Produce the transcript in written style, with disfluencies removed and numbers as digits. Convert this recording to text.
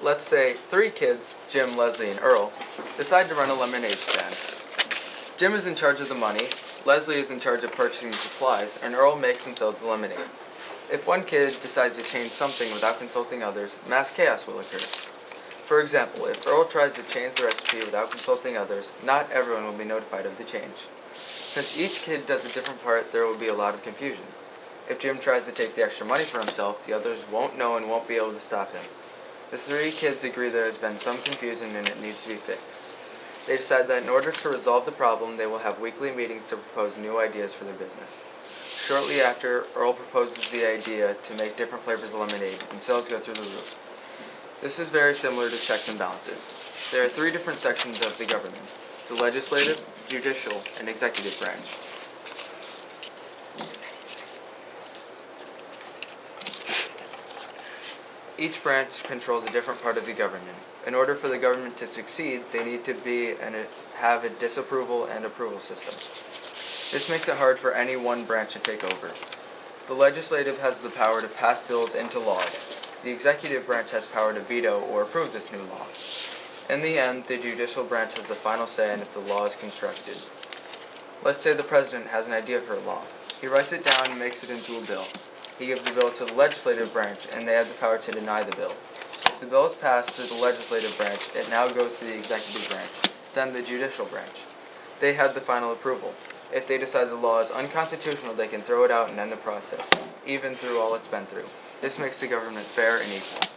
Let's say 3 kids, Jim, Leslie, and Earl, decide to run a lemonade stand. Jim is in charge of the money, Leslie is in charge of purchasing supplies, and Earl makes and sells the lemonade. If one kid decides to change something without consulting others, mass chaos will occur. For example, if Earl tries to change the recipe without consulting others, not everyone will be notified of the change. Since each kid does a different part, there will be a lot of confusion. If Jim tries to take the extra money for himself, the others won't know and won't be able to stop him. The 3 kids agree there has been some confusion and it needs to be fixed. They decide that in order to resolve the problem, they will have weekly meetings to propose new ideas for their business. Shortly after, Earl proposes the idea to make different flavors of lemonade, and sales go through the roof. This is very similar to checks and balances. There are 3 different sections of the government: the legislative, judicial, and executive branch. Each branch controls a different part of the government. In order for the government to succeed, they need to have a disapproval and approval system. This makes it hard for any one branch to take over. The legislative has the power to pass bills into laws. The executive branch has power to veto or approve this new law. In the end, the judicial branch has the final say on if the law is constructed. Let's say the president has an idea for a law. He writes it down and makes it into a bill. He gives the bill to the legislative branch, and they have the power to deny the bill. If the bill is passed through the legislative branch, it now goes to the executive branch, then the judicial branch. They have the final approval. If they decide the law is unconstitutional, they can throw it out and end the process, even through all it's been through. This makes the government fair and equal.